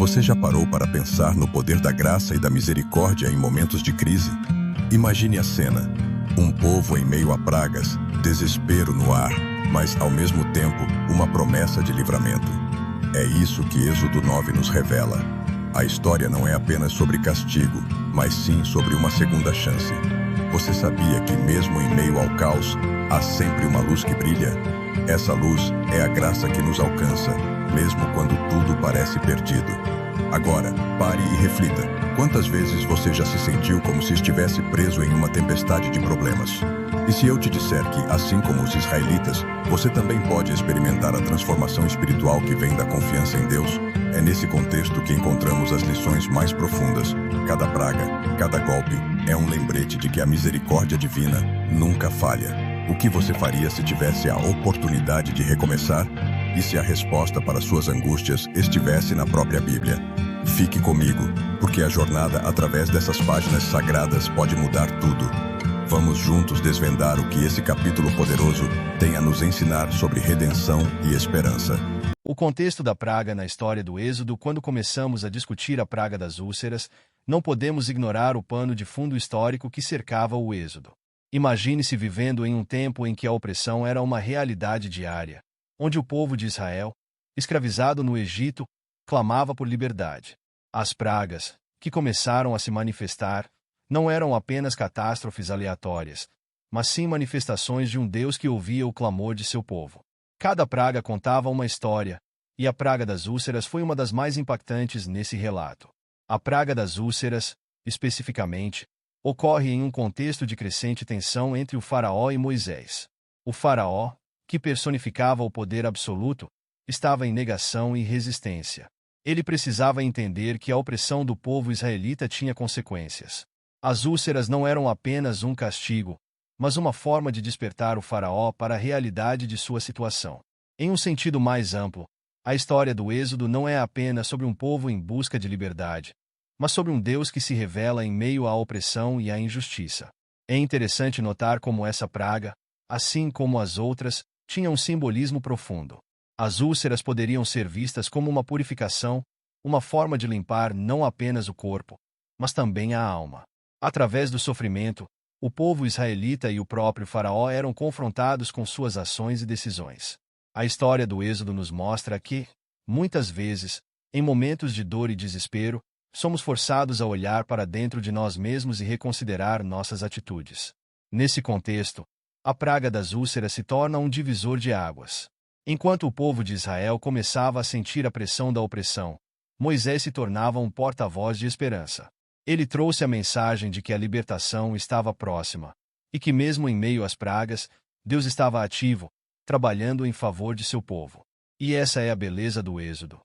Você já parou para pensar no poder da graça e da misericórdia em momentos de crise? Imagine a cena. Um povo em meio a pragas, desespero no ar, mas, ao mesmo tempo, uma promessa de livramento. É isso que Êxodo 9 nos revela. A história não é apenas sobre castigo, mas sim sobre uma segunda chance. Você sabia que, mesmo em meio ao caos, há sempre uma luz que brilha? Essa luz é a graça que nos alcança, mesmo quando tudo parece perdido. Agora, pare e reflita. Quantas vezes você já se sentiu como se estivesse preso em uma tempestade de problemas? E se eu te disser que, assim como os israelitas, você também pode experimentar a transformação espiritual que vem da confiança em Deus? É nesse contexto que encontramos as lições mais profundas. Cada praga, cada golpe, é um lembrete de que a misericórdia divina nunca falha. O que você faria se tivesse a oportunidade de recomeçar? E se a resposta para suas angústias estivesse na própria Bíblia? Fique comigo, porque a jornada através dessas páginas sagradas pode mudar tudo. Vamos juntos desvendar o que esse capítulo poderoso tem a nos ensinar sobre redenção e esperança. O contexto da praga na história do Êxodo. Quando começamos a discutir a praga das úlceras, não podemos ignorar o pano de fundo histórico que cercava o Êxodo. Imagine-se vivendo em um tempo em que a opressão era uma realidade diária, onde o povo de Israel, escravizado no Egito, clamava por liberdade. As pragas, que começaram a se manifestar, não eram apenas catástrofes aleatórias, mas sim manifestações de um Deus que ouvia o clamor de seu povo. Cada praga contava uma história, e a praga das úlceras foi uma das mais impactantes nesse relato. A praga das úlceras, especificamente, ocorre em um contexto de crescente tensão entre o faraó e Moisés. O faraó, que personificava o poder absoluto, estava em negação e resistência. Ele precisava entender que a opressão do povo israelita tinha consequências. As úlceras não eram apenas um castigo, mas uma forma de despertar o faraó para a realidade de sua situação. Em um sentido mais amplo, a história do Êxodo não é apenas sobre um povo em busca de liberdade, mas sobre um Deus que se revela em meio à opressão e à injustiça. É interessante notar como essa praga, assim como as outras, tinha um simbolismo profundo. As úlceras poderiam ser vistas como uma purificação, uma forma de limpar não apenas o corpo, mas também a alma. Através do sofrimento, o povo israelita e o próprio faraó eram confrontados com suas ações e decisões. A história do Êxodo nos mostra que, muitas vezes, em momentos de dor e desespero, somos forçados a olhar para dentro de nós mesmos e reconsiderar nossas atitudes. Nesse contexto, a praga das úlceras se torna um divisor de águas. Enquanto o povo de Israel começava a sentir a pressão da opressão, Moisés se tornava um porta-voz de esperança. Ele trouxe a mensagem de que a libertação estava próxima, e que mesmo em meio às pragas, Deus estava ativo, trabalhando em favor de seu povo. E essa é a beleza do Êxodo.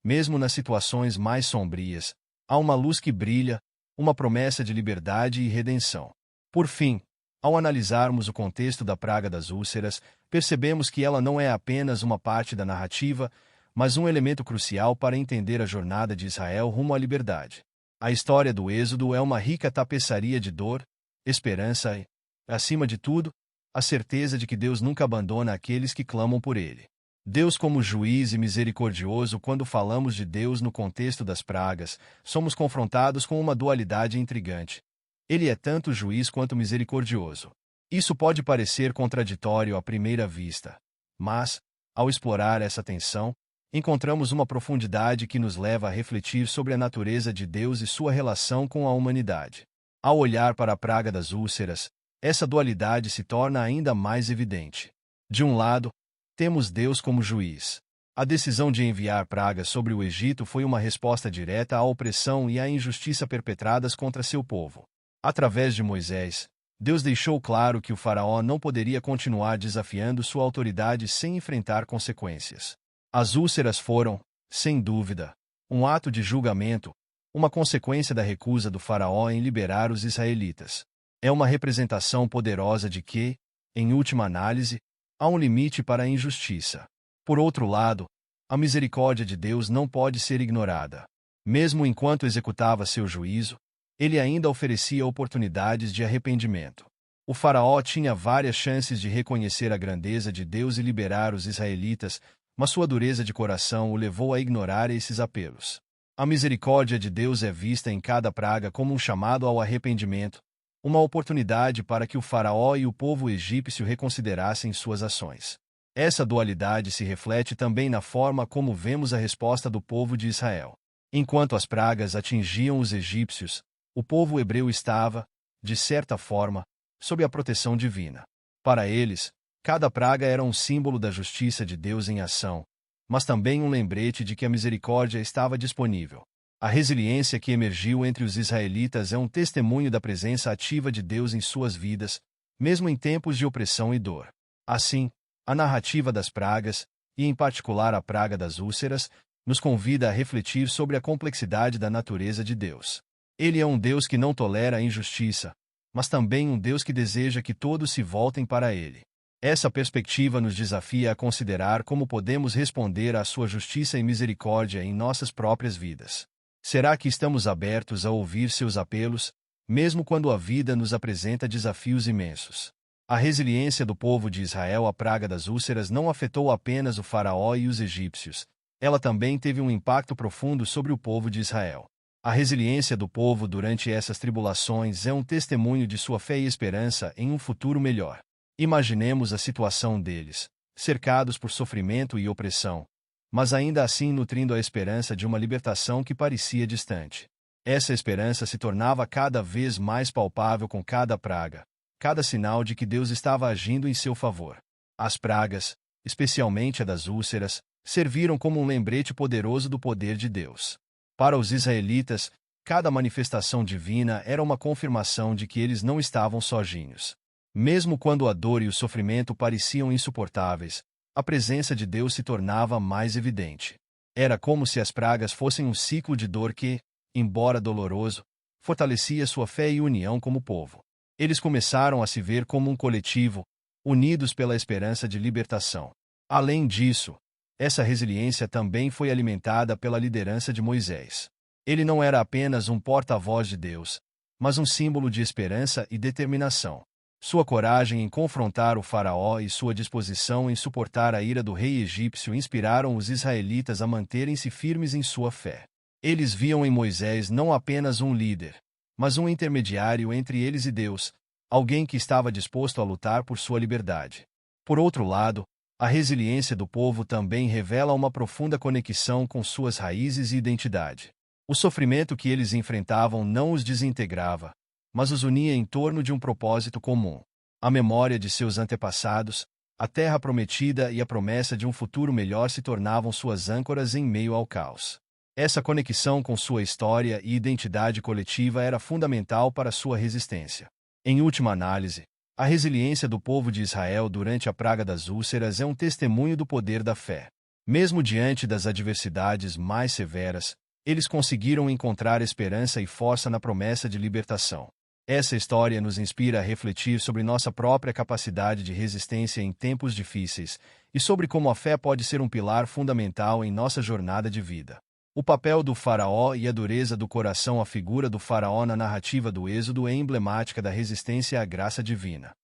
Mesmo nas situações mais sombrias, há uma luz que brilha, uma promessa de liberdade e redenção. Por fim, ao analisarmos o contexto da praga das úlceras, percebemos que ela não é apenas uma parte da narrativa, mas um elemento crucial para entender a jornada de Israel rumo à liberdade. A história do Êxodo é uma rica tapeçaria de dor, esperança e, acima de tudo, a certeza de que Deus nunca abandona aqueles que clamam por Ele. Deus como juiz e misericordioso. Quando falamos de Deus no contexto das pragas, somos confrontados com uma dualidade intrigante. Ele é tanto juiz quanto misericordioso. Isso pode parecer contraditório à primeira vista, mas, ao explorar essa tensão, encontramos uma profundidade que nos leva a refletir sobre a natureza de Deus e sua relação com a humanidade. Ao olhar para a praga das úlceras, essa dualidade se torna ainda mais evidente. De um lado, temos Deus como juiz. A decisão de enviar pragas sobre o Egito foi uma resposta direta à opressão e à injustiça perpetradas contra seu povo. Através de Moisés, Deus deixou claro que o faraó não poderia continuar desafiando sua autoridade sem enfrentar consequências. As úlceras foram, sem dúvida, um ato de julgamento, uma consequência da recusa do faraó em liberar os israelitas. É uma representação poderosa de que, em última análise, há um limite para a injustiça. Por outro lado, a misericórdia de Deus não pode ser ignorada. Mesmo enquanto executava seu juízo, ele ainda oferecia oportunidades de arrependimento. O faraó tinha várias chances de reconhecer a grandeza de Deus e liberar os israelitas, mas sua dureza de coração o levou a ignorar esses apelos. A misericórdia de Deus é vista em cada praga como um chamado ao arrependimento, uma oportunidade para que o faraó e o povo egípcio reconsiderassem suas ações. Essa dualidade se reflete também na forma como vemos a resposta do povo de Israel. Enquanto as pragas atingiam os egípcios, o povo hebreu estava, de certa forma, sob a proteção divina. Para eles, cada praga era um símbolo da justiça de Deus em ação, mas também um lembrete de que a misericórdia estava disponível. A resiliência que emergiu entre os israelitas é um testemunho da presença ativa de Deus em suas vidas, mesmo em tempos de opressão e dor. Assim, a narrativa das pragas, e em particular a praga das úlceras, nos convida a refletir sobre a complexidade da natureza de Deus. Ele é um Deus que não tolera a injustiça, mas também um Deus que deseja que todos se voltem para Ele. Essa perspectiva nos desafia a considerar como podemos responder à sua justiça e misericórdia em nossas próprias vidas. Será que estamos abertos a ouvir seus apelos, mesmo quando a vida nos apresenta desafios imensos? A resiliência do povo de Israel à praga das úlceras não afetou apenas o faraó e os egípcios, ela também teve um impacto profundo sobre o povo de Israel. A resiliência do povo durante essas tribulações é um testemunho de sua fé e esperança em um futuro melhor. Imaginemos a situação deles, cercados por sofrimento e opressão, mas ainda assim nutrindo a esperança de uma libertação que parecia distante. Essa esperança se tornava cada vez mais palpável com cada praga, cada sinal de que Deus estava agindo em seu favor. As pragas, especialmente a das úlceras, serviram como um lembrete poderoso do poder de Deus. Para os israelitas, cada manifestação divina era uma confirmação de que eles não estavam sozinhos. Mesmo quando a dor e o sofrimento pareciam insuportáveis, a presença de Deus se tornava mais evidente. Era como se as pragas fossem um ciclo de dor que, embora doloroso, fortalecia sua fé e união como povo. Eles começaram a se ver como um coletivo, unidos pela esperança de libertação. Além disso, essa resiliência também foi alimentada pela liderança de Moisés. Ele não era apenas um porta-voz de Deus, mas um símbolo de esperança e determinação. Sua coragem em confrontar o faraó e sua disposição em suportar a ira do rei egípcio inspiraram os israelitas a manterem-se firmes em sua fé. Eles viam em Moisés não apenas um líder, mas um intermediário entre eles e Deus, alguém que estava disposto a lutar por sua liberdade. Por outro lado, a resiliência do povo também revela uma profunda conexão com suas raízes e identidade. O sofrimento que eles enfrentavam não os desintegrava, mas os unia em torno de um propósito comum. A memória de seus antepassados, a terra prometida e a promessa de um futuro melhor se tornavam suas âncoras em meio ao caos. Essa conexão com sua história e identidade coletiva era fundamental para sua resistência. Em última análise, a resiliência do povo de Israel durante a praga das úlceras é um testemunho do poder da fé. Mesmo diante das adversidades mais severas, eles conseguiram encontrar esperança e força na promessa de libertação. Essa história nos inspira a refletir sobre nossa própria capacidade de resistência em tempos difíceis e sobre como a fé pode ser um pilar fundamental em nossa jornada de vida. O papel do faraó e a dureza do coração. A figura do faraó na narrativa do Êxodo é emblemática da resistência à graça divina.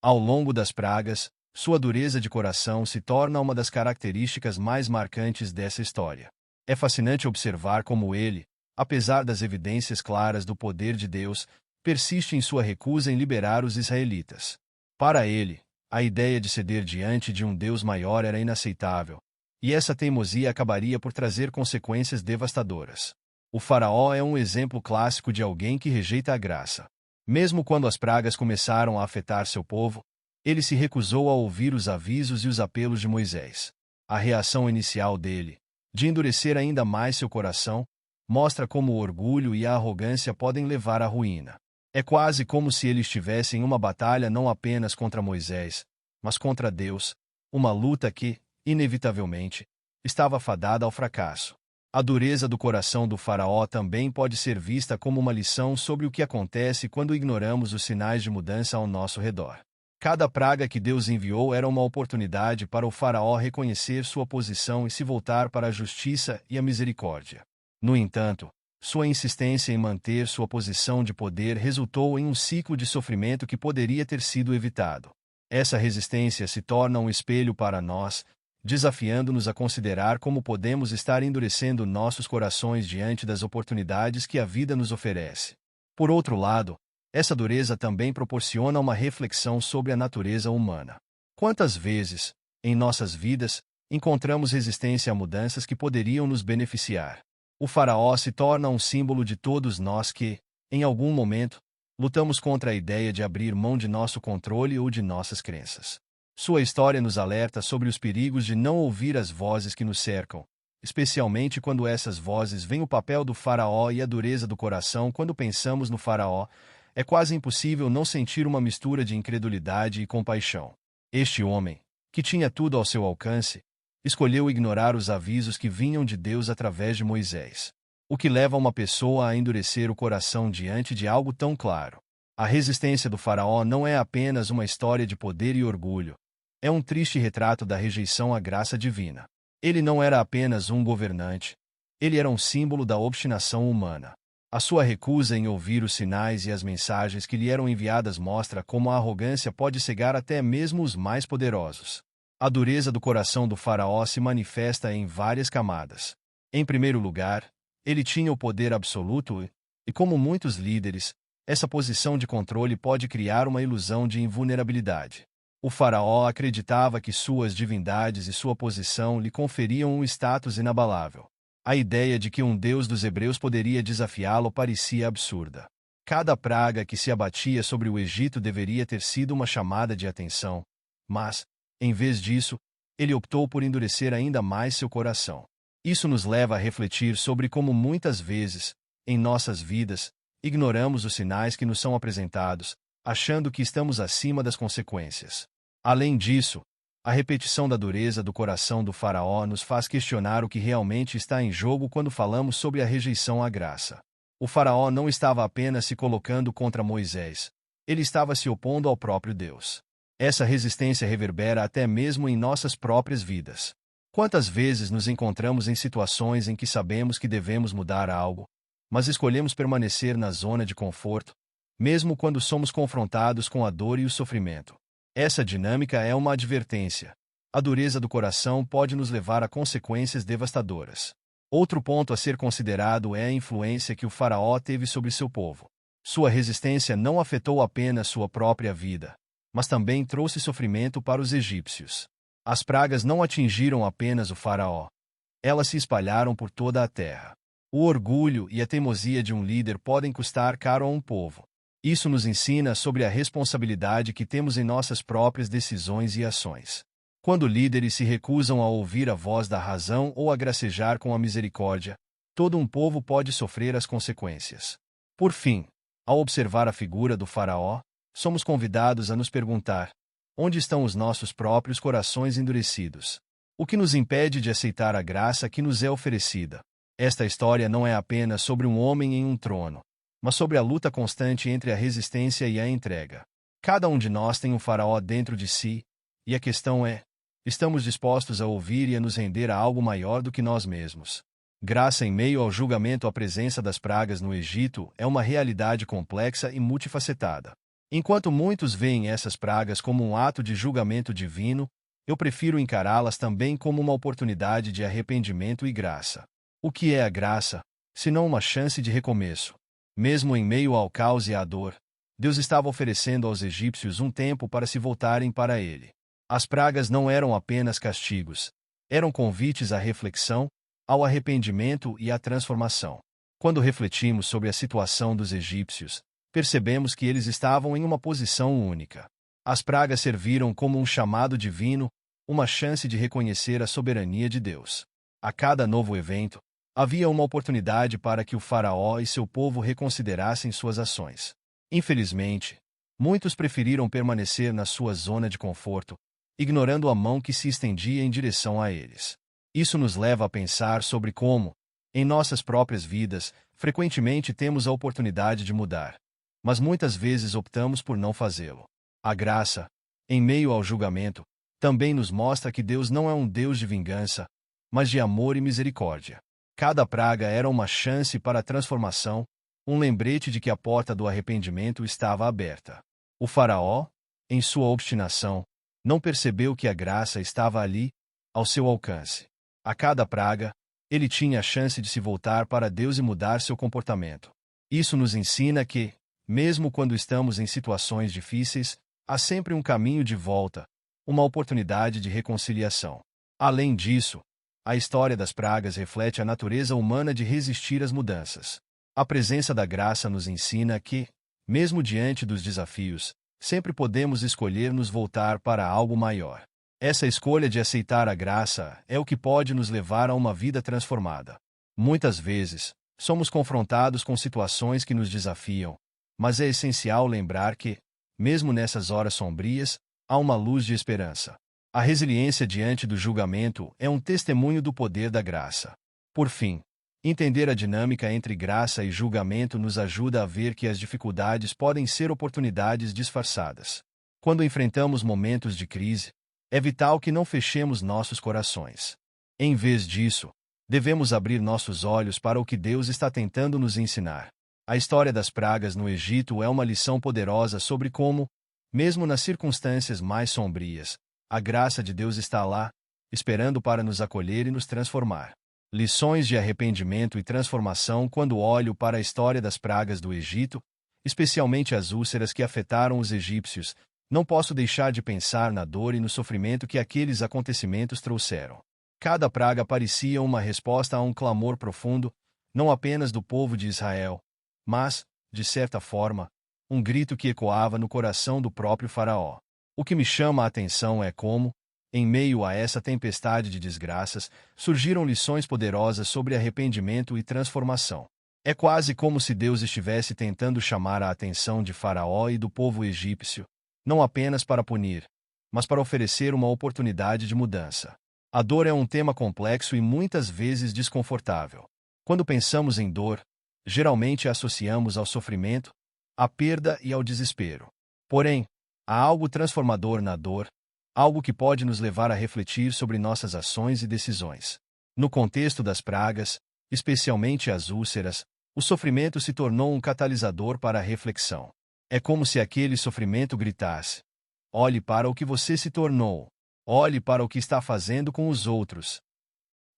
Ao longo das pragas, sua dureza de coração se torna uma das características mais marcantes dessa história. É fascinante observar como ele, apesar das evidências claras do poder de Deus, persiste em sua recusa em liberar os israelitas. Para ele, a ideia de ceder diante de um Deus maior era inaceitável, e essa teimosia acabaria por trazer consequências devastadoras. O faraó é um exemplo clássico de alguém que rejeita a graça. Mesmo quando as pragas começaram a afetar seu povo, ele se recusou a ouvir os avisos e os apelos de Moisés. A reação inicial dele, de endurecer ainda mais seu coração, mostra como o orgulho e a arrogância podem levar à ruína. É quase como se ele estivesse em uma batalha não apenas contra Moisés, mas contra Deus, uma luta que, inevitavelmente, estava fadada ao fracasso. A dureza do coração do faraó também pode ser vista como uma lição sobre o que acontece quando ignoramos os sinais de mudança ao nosso redor. Cada praga que Deus enviou era uma oportunidade para o faraó reconhecer sua posição e se voltar para a justiça e a misericórdia. No entanto, sua insistência em manter sua posição de poder resultou em um ciclo de sofrimento que poderia ter sido evitado. Essa resistência se torna um espelho para nós, desafiando-nos a considerar como podemos estar endurecendo nossos corações diante das oportunidades que a vida nos oferece. Por outro lado, essa dureza também proporciona uma reflexão sobre a natureza humana. Quantas vezes, em nossas vidas, encontramos resistência a mudanças que poderiam nos beneficiar? O faraó se torna um símbolo de todos nós que, em algum momento, lutamos contra a ideia de abrir mão de nosso controle ou de nossas crenças. Sua história nos alerta sobre os perigos de não ouvir as vozes que nos cercam, especialmente quando essas vozes veem o papel do faraó e a dureza do coração. Quando pensamos no faraó, é quase impossível não sentir uma mistura de incredulidade e compaixão. Este homem, que tinha tudo ao seu alcance, escolheu ignorar os avisos que vinham de Deus através de Moisés. O que leva uma pessoa a endurecer o coração diante de algo tão claro. A resistência do faraó não é apenas uma história de poder e orgulho. É um triste retrato da rejeição à graça divina. Ele não era apenas um governante. Ele era um símbolo da obstinação humana. A sua recusa em ouvir os sinais e as mensagens que lhe eram enviadas mostra como a arrogância pode cegar até mesmo os mais poderosos. A dureza do coração do faraó se manifesta em várias camadas. Em primeiro lugar, ele tinha o poder absoluto e, como muitos líderes, essa posição de controle pode criar uma ilusão de invulnerabilidade. O faraó acreditava que suas divindades e sua posição lhe conferiam um status inabalável. A ideia de que um deus dos hebreus poderia desafiá-lo parecia absurda. Cada praga que se abatia sobre o Egito deveria ter sido uma chamada de atenção, mas, em vez disso, ele optou por endurecer ainda mais seu coração. Isso nos leva a refletir sobre como muitas vezes, em nossas vidas, ignoramos os sinais que nos são apresentados, achando que estamos acima das consequências. Além disso, a repetição da dureza do coração do faraó nos faz questionar o que realmente está em jogo quando falamos sobre a rejeição à graça. O faraó não estava apenas se colocando contra Moisés, ele estava se opondo ao próprio Deus. Essa resistência reverbera até mesmo em nossas próprias vidas. Quantas vezes nos encontramos em situações em que sabemos que devemos mudar algo, mas escolhemos permanecer na zona de conforto, mesmo quando somos confrontados com a dor e o sofrimento? Essa dinâmica é uma advertência. A dureza do coração pode nos levar a consequências devastadoras. Outro ponto a ser considerado é a influência que o faraó teve sobre seu povo. Sua resistência não afetou apenas sua própria vida, mas também trouxe sofrimento para os egípcios. As pragas não atingiram apenas o faraó. Elas se espalharam por toda a terra. O orgulho e a teimosia de um líder podem custar caro a um povo. Isso nos ensina sobre a responsabilidade que temos em nossas próprias decisões e ações. Quando líderes se recusam a ouvir a voz da razão ou a gracejar com a misericórdia, todo um povo pode sofrer as consequências. Por fim, ao observar a figura do faraó, somos convidados a nos perguntar: onde estão os nossos próprios corações endurecidos? O que nos impede de aceitar a graça que nos é oferecida? Esta história não é apenas sobre um homem em um trono, mas sobre a luta constante entre a resistência e a entrega. Cada um de nós tem um faraó dentro de si, e a questão é: estamos dispostos a ouvir e a nos render a algo maior do que nós mesmos? Graça em meio ao julgamento. A presença das pragas no Egito é uma realidade complexa e multifacetada. Enquanto muitos veem essas pragas como um ato de julgamento divino, eu prefiro encará-las também como uma oportunidade de arrependimento e graça. O que é a graça, senão uma chance de recomeço? Mesmo em meio ao caos e à dor, Deus estava oferecendo aos egípcios um tempo para se voltarem para Ele. As pragas não eram apenas castigos, eram convites à reflexão, ao arrependimento e à transformação. Quando refletimos sobre a situação dos egípcios, percebemos que eles estavam em uma posição única. As pragas serviram como um chamado divino, uma chance de reconhecer a soberania de Deus. A cada novo evento, havia uma oportunidade para que o faraó e seu povo reconsiderassem suas ações. Infelizmente, muitos preferiram permanecer na sua zona de conforto, ignorando a mão que se estendia em direção a eles. Isso nos leva a pensar sobre como, em nossas próprias vidas, frequentemente temos a oportunidade de mudar, mas muitas vezes optamos por não fazê-lo. A graça, em meio ao julgamento, também nos mostra que Deus não é um Deus de vingança, mas de amor e misericórdia. Cada praga era uma chance para a transformação, um lembrete de que a porta do arrependimento estava aberta. O faraó, em sua obstinação, não percebeu que a graça estava ali, ao seu alcance. A cada praga, ele tinha a chance de se voltar para Deus e mudar seu comportamento. Isso nos ensina que, mesmo quando estamos em situações difíceis, há sempre um caminho de volta, uma oportunidade de reconciliação. Além disso, a história das pragas reflete a natureza humana de resistir às mudanças. A presença da graça nos ensina que, mesmo diante dos desafios, sempre podemos escolher nos voltar para algo maior. Essa escolha de aceitar a graça é o que pode nos levar a uma vida transformada. Muitas vezes, somos confrontados com situações que nos desafiam, mas é essencial lembrar que, mesmo nessas horas sombrias, há uma luz de esperança. A resiliência diante do julgamento é um testemunho do poder da graça. Por fim, entender a dinâmica entre graça e julgamento nos ajuda a ver que as dificuldades podem ser oportunidades disfarçadas. Quando enfrentamos momentos de crise, é vital que não fechemos nossos corações. Em vez disso, devemos abrir nossos olhos para o que Deus está tentando nos ensinar. A história das pragas no Egito é uma lição poderosa sobre como, mesmo nas circunstâncias mais sombrias, a graça de Deus está lá, esperando para nos acolher e nos transformar. Lições de arrependimento e transformação quando olho para a história das pragas do Egito, especialmente as úlceras que afetaram os egípcios, não posso deixar de pensar na dor e no sofrimento que aqueles acontecimentos trouxeram. Cada praga parecia uma resposta a um clamor profundo, não apenas do povo de Israel, mas, de certa forma, um grito que ecoava no coração do próprio Faraó. O que me chama a atenção é como, em meio a essa tempestade de desgraças, surgiram lições poderosas sobre arrependimento e transformação. É quase como se Deus estivesse tentando chamar a atenção de Faraó e do povo egípcio, não apenas para punir, mas para oferecer uma oportunidade de mudança. A dor é um tema complexo e muitas vezes desconfortável. Quando pensamos em dor, geralmente a associamos ao sofrimento, à perda e ao desespero. Porém, há algo transformador na dor, algo que pode nos levar a refletir sobre nossas ações e decisões. No contexto das pragas, especialmente as úlceras, o sofrimento se tornou um catalisador para a reflexão. É como se aquele sofrimento gritasse: olhe para o que você se tornou, olhe para o que está fazendo com os outros.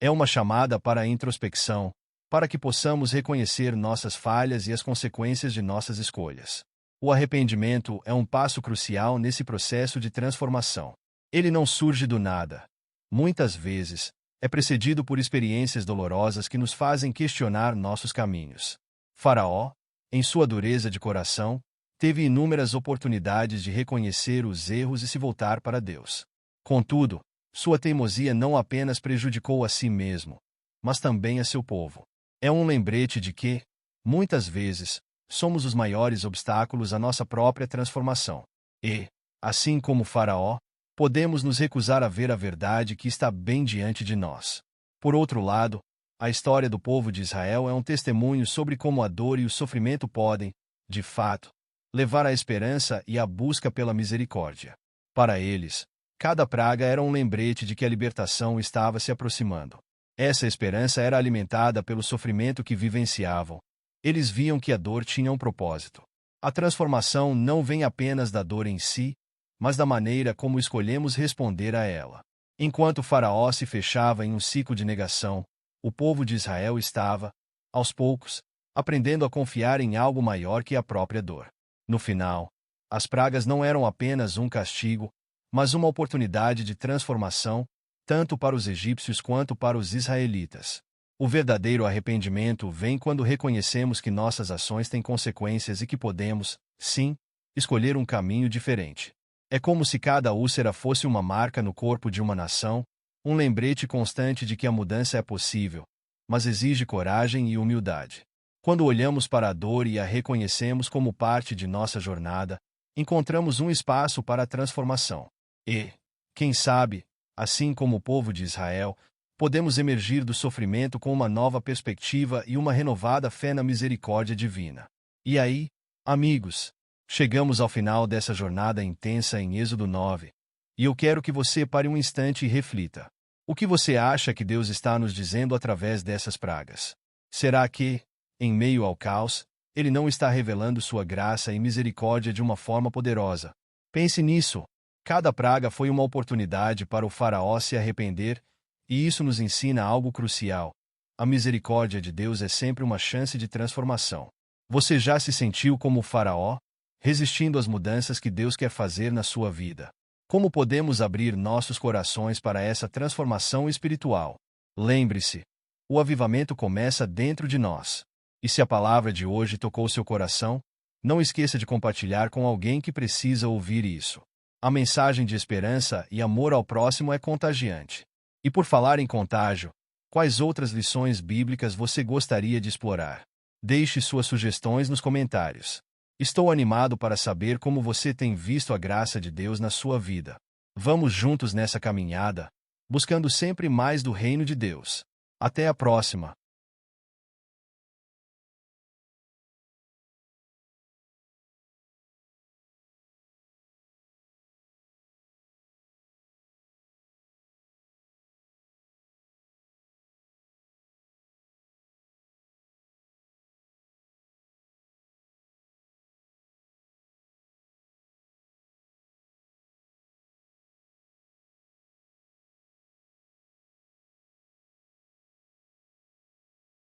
É uma chamada para a introspecção, para que possamos reconhecer nossas falhas e as consequências de nossas escolhas. O arrependimento é um passo crucial nesse processo de transformação. Ele não surge do nada. Muitas vezes, é precedido por experiências dolorosas que nos fazem questionar nossos caminhos. Faraó, em sua dureza de coração, teve inúmeras oportunidades de reconhecer os erros e se voltar para Deus. Contudo, sua teimosia não apenas prejudicou a si mesmo, mas também a seu povo. É um lembrete de que, muitas vezes, somos os maiores obstáculos à nossa própria transformação. E, assim como Faraó, podemos nos recusar a ver a verdade que está bem diante de nós. Por outro lado, a história do povo de Israel é um testemunho sobre como a dor e o sofrimento podem, de fato, levar à esperança e à busca pela misericórdia. Para eles, cada praga era um lembrete de que a libertação estava se aproximando. Essa esperança era alimentada pelo sofrimento que vivenciavam. Eles viam que a dor tinha um propósito. A transformação não vem apenas da dor em si, mas da maneira como escolhemos responder a ela. Enquanto Faraó se fechava em um ciclo de negação, o povo de Israel estava, aos poucos, aprendendo a confiar em algo maior que a própria dor. No final, as pragas não eram apenas um castigo, mas uma oportunidade de transformação, tanto para os egípcios quanto para os israelitas. O verdadeiro arrependimento vem quando reconhecemos que nossas ações têm consequências e que podemos, sim, escolher um caminho diferente. É como se cada úlcera fosse uma marca no corpo de uma nação, um lembrete constante de que a mudança é possível, mas exige coragem e humildade. Quando olhamos para a dor e a reconhecemos como parte de nossa jornada, encontramos um espaço para a transformação. E, quem sabe, assim como o povo de Israel, podemos emergir do sofrimento com uma nova perspectiva e uma renovada fé na misericórdia divina. E aí, amigos, chegamos ao final dessa jornada intensa em Êxodo 9, e eu quero que você pare um instante e reflita. O que você acha que Deus está nos dizendo através dessas pragas? Será que, em meio ao caos, Ele não está revelando sua graça e misericórdia de uma forma poderosa? Pense nisso. Cada praga foi uma oportunidade para o faraó se arrepender, e isso nos ensina algo crucial. A misericórdia de Deus é sempre uma chance de transformação. Você já se sentiu como o faraó, resistindo às mudanças que Deus quer fazer na sua vida? Como podemos abrir nossos corações para essa transformação espiritual? Lembre-se, o avivamento começa dentro de nós. E se a palavra de hoje tocou seu coração, não esqueça de compartilhar com alguém que precisa ouvir isso. A mensagem de esperança e amor ao próximo é contagiante. E por falar em contágio, quais outras lições bíblicas você gostaria de explorar? Deixe suas sugestões nos comentários. Estou animado para saber como você tem visto a graça de Deus na sua vida. Vamos juntos nessa caminhada, buscando sempre mais do reino de Deus. Até a próxima!